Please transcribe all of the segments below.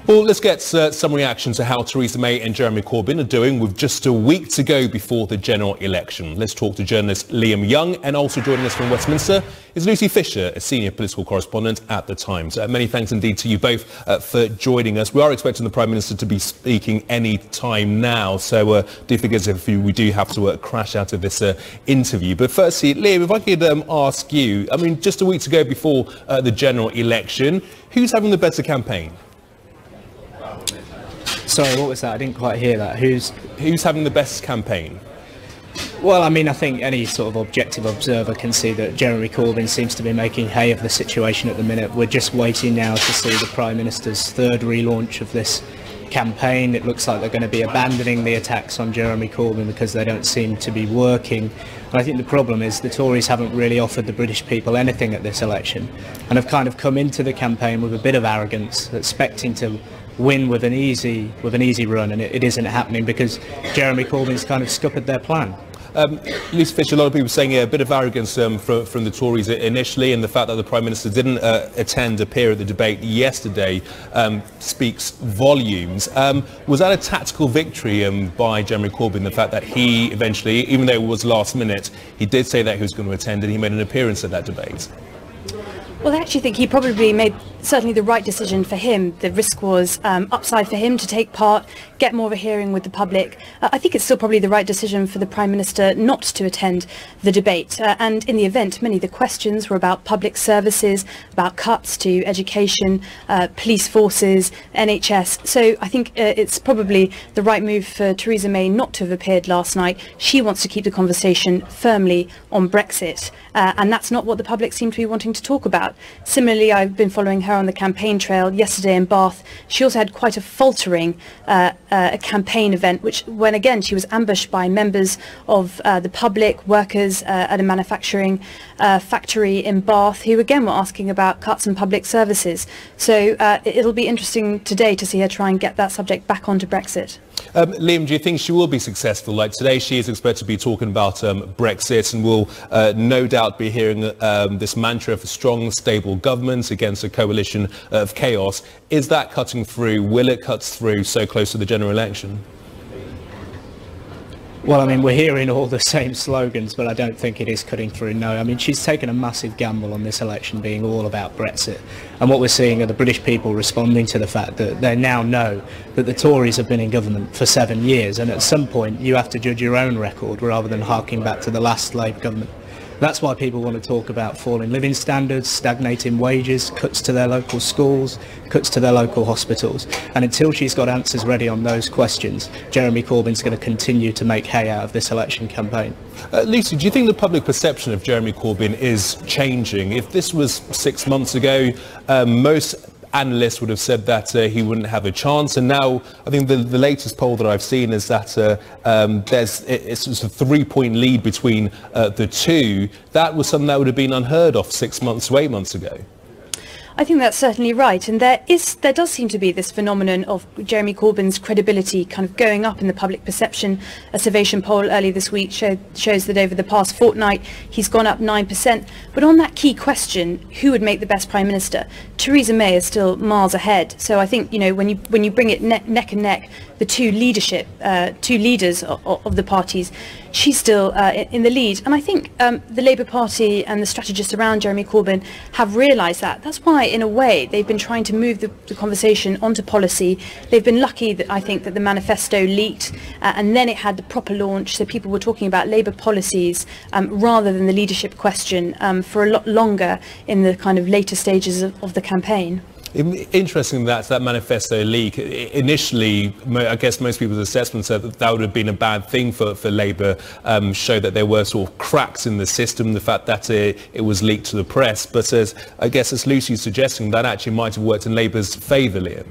Well, let's get some reaction to how Theresa May and Jeremy Corbyn are doing with just a week to go before the general election. Let's talk to journalist Liam Young, and also joining us from Westminster is Lucy Fisher, a senior political correspondent at The Times. Many thanks indeed to you both for joining us. We are expecting the Prime Minister to be speaking any time now, so do forgive us if we do have to crash out of this interview. But firstly, Liam, if I could ask you, I mean, just a week to go before the general election, who's having the better campaign? Sorry, what was that? I didn't quite hear that. Who's having the best campaign? Well, I mean, I think any sort of objective observer can see that Jeremy Corbyn seems to be making hay of the situation at the minute. We're just waiting now to see the Prime Minister's third relaunch of this campaign. It looks like they're going to be abandoning the attacks on Jeremy Corbyn because they don't seem to be working. And I think the problem is the Tories haven't really offered the British people anything at this election, and have kind of come into the campaign with a bit of arrogance, expecting to win with an easy run, and it isn't happening because Jeremy Corbyn's kind of scuppered their plan. Lucy Fisher, a lot of people saying a bit of arrogance from the Tories initially, and the fact that the Prime Minister didn't appear at the debate yesterday speaks volumes. Was that a tactical victory by Jeremy Corbyn, the fact that he eventually, even though it was last minute, he did say that he was going to attend and he made an appearance at that debate? Well, I actually think he probably made certainly the right decision for him. The risk was upside for him to take part, get more of a hearing with the public. I think it's still probably the right decision for the Prime Minister not to attend the debate. And in the event, many of the questions were about public services, about cuts to education, police forces, NHS. So I think it's probably the right move for Theresa May not to have appeared last night. She wants to keep the conversation firmly on Brexit. And that's not what the public seem to be wanting to talk about. Similarly, I've been following her on the campaign trail yesterday in Bath. She also had quite a faltering campaign event, when again she was ambushed by members of the public, workers at a manufacturing factory in Bath, who again were asking about cuts in public services. So it'll be interesting today to see her try and get that subject back onto Brexit. Liam, do you think she will be successful? Like today, she is expected to be talking about Brexit, and will no doubt be hearing this mantra for strong, stable governments against a coalition of chaos. Is that cutting through? Will it cut through so close to the general election? Well, I mean, we're hearing all the same slogans, but I don't think it is cutting through, no. I mean, she's taken a massive gamble on this election being all about Brexit. And what we're seeing are the British people responding to the fact that they now know that the Tories have been in government for 7 years, and at some point you have to judge your own record rather than harking back to the last Labour government. That's why people want to talk about falling living standards, stagnating wages, cuts to their local schools, cuts to their local hospitals. And until she's got answers ready on those questions, Jeremy Corbyn's going to continue to make hay out of this election campaign. Lucy, do you think the public perception of Jeremy Corbyn is changing? If this was 6 months ago, most analysts would have said that he wouldn't have a chance, and now I think the latest poll that I've seen is that it's a 3-point lead between the two. That was something that would have been unheard of 6 months to 8 months ago. I think that's certainly right, and there does seem to be this phenomenon of Jeremy Corbyn's credibility kind of going up in the public perception. A Survation poll earlier this week shows that over the past fortnight he's gone up 9%. But on that key question, who would make the best Prime Minister, Theresa May is still miles ahead. So I think, you know, when you bring it neck and neck, the two leaders of the parties, she's still in the lead. And I think the Labour Party and the strategists around Jeremy Corbyn have realised that. That's why, in a way, they've been trying to move the conversation onto policy. They've been lucky that I think that the manifesto leaked and then it had the proper launch, so people were talking about Labour policies rather than the leadership question for a lot longer in the kind of later stages of the campaign. Interesting that manifesto leak. Initially, I guess most people's assessment said that would have been a bad thing for Labour, show that there were sort of cracks in the system, the fact that it was leaked to the press. But I guess as Lucy's suggesting, that actually might have worked in Labour's favour, Liam.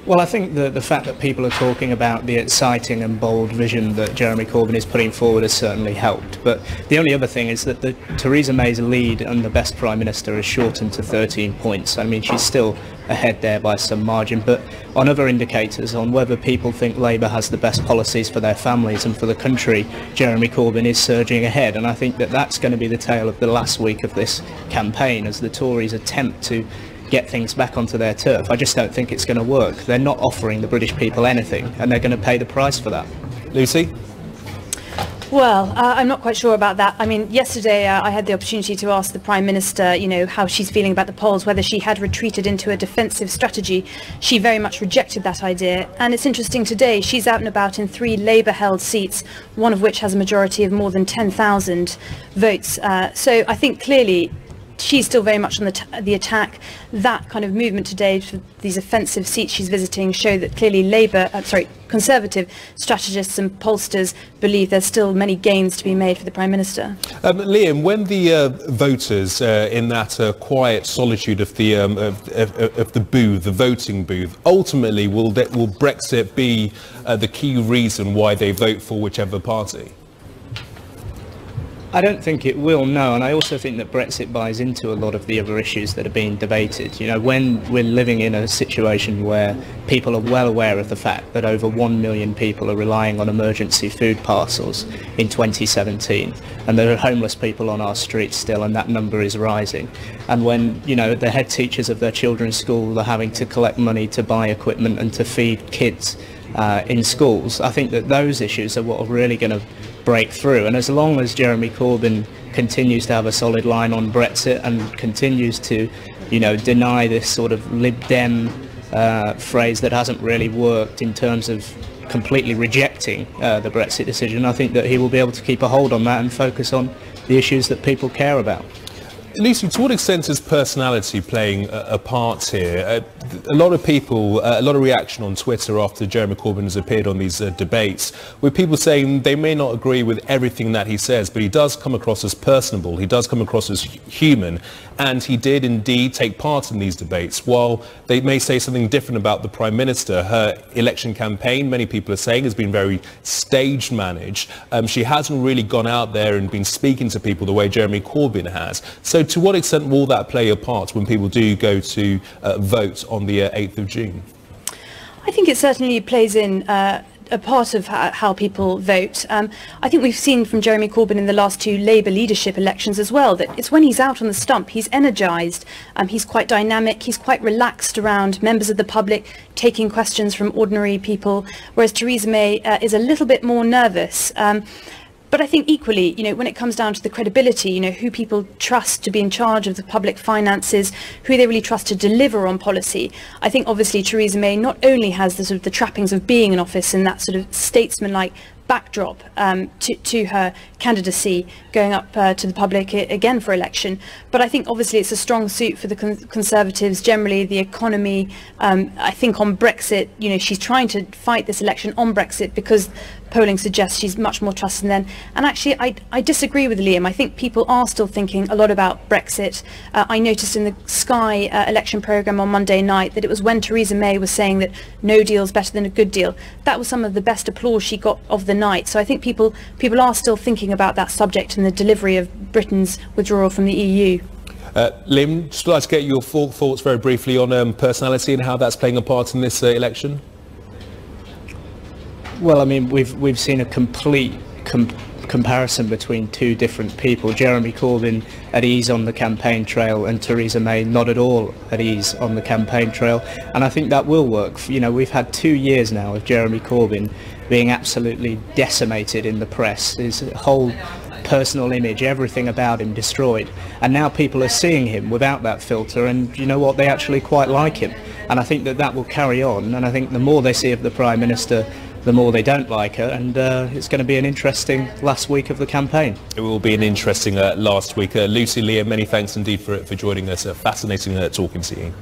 Well, I think the fact that people are talking about the exciting and bold vision that Jeremy Corbyn is putting forward has certainly helped. But the only other thing is that Theresa May's lead and the best Prime Minister is shortened to 13 points. I mean, she's still ahead there by some margin, but on other indicators, on whether people think Labour has the best policies for their families and for the country, Jeremy Corbyn is surging ahead. And I think that that's going to be the tale of the last week of this campaign, as the Tories attempt to get things back onto their turf. I just don't think it's going to work. They're not offering the British people anything, and they're going to pay the price for that. Lucy? Well, I'm not quite sure about that. I mean, yesterday I had the opportunity to ask the Prime Minister, how she's feeling about the polls, whether she had retreated into a defensive strategy. She very much rejected that idea. And it's interesting today, she's out and about in 3 Labour-held seats, one of which has a majority of more than 10,000 votes. So I think clearly she's still very much on the attack. That kind of movement today for these offensive seats she's visiting show that clearly Conservative strategists and pollsters believe there's still many gains to be made for the Prime Minister. Liam, when the voters in that quiet solitude of the booth, the voting booth, ultimately will Brexit be the key reason why they vote for whichever party? I don't think it will, no, and I also think that Brexit buys into a lot of the other issues that are being debated. When we're living in a situation where people are well aware of the fact that over 1 million people are relying on emergency food parcels in 2017, and there are homeless people on our streets still, and that number is rising, and when, the head teachers of their children's school are having to collect money to buy equipment and to feed kids in schools, I think that those issues are what are really going to break through. And as long as Jeremy Corbyn continues to have a solid line on Brexit and continues to, deny this sort of Lib Dem phrase that hasn't really worked in terms of completely rejecting the Brexit decision, I think that he will be able to keep a hold on that and focus on the issues that people care about. Lucy, to what extent is personality playing a part here? A lot of people, a lot of reaction on Twitter after Jeremy Corbyn has appeared on these debates, with people saying they may not agree with everything that he says, but he does come across as personable, he does come across as human, and he did indeed take part in these debates. While they may say something different about the Prime Minister, her election campaign, many people are saying, has been very stage managed. She hasn't really gone out there and been speaking to people the way Jeremy Corbyn has. So to what extent will that play a part when people do go to vote on the 8th of June? I think it certainly plays in a part of how people vote. I think we've seen from Jeremy Corbyn in the last 2 Labour leadership elections as well that it's when he's out on the stump, he's energised, he's quite dynamic, he's quite relaxed around members of the public, taking questions from ordinary people, whereas Theresa May is a little bit more nervous. But I think equally, when it comes down to the credibility, who people trust to be in charge of the public finances, who they really trust to deliver on policy, I think obviously Theresa May not only has the sort of the trappings of being in office and that sort of statesman-like backdrop to her candidacy going up to the public again for election. But I think obviously it's a strong suit for the Conservatives generally, the economy. I think on Brexit, she's trying to fight this election on Brexit because polling suggests she's much more trusted than. And actually, I disagree with Liam. I think people are still thinking a lot about Brexit. I noticed in the Sky election programme on Monday night that it was when Theresa May was saying that no deal is better than a good deal. That was some of the best applause she got of the night. So I think people are still thinking about that subject and the delivery of Britain's withdrawal from the EU. Liam, just like to get your thoughts very briefly on personality and how that's playing a part in this election. Well, I mean, we've seen a complete comparison between 2 different people. Jeremy Corbyn at ease on the campaign trail and Theresa May not at all at ease on the campaign trail. And I think that will work. We've had 2 years now of Jeremy Corbyn being absolutely decimated in the press. His whole personal image, everything about him destroyed. And now people are seeing him without that filter, and you know what, they actually quite like him. And I think that will carry on. And I think the more they see of the Prime Minister, the more they don't like her, and it's going to be an interesting last week of the campaign. It will be an interesting last week. Lucy, Liam, many thanks indeed for joining us. Fascinating talking to you.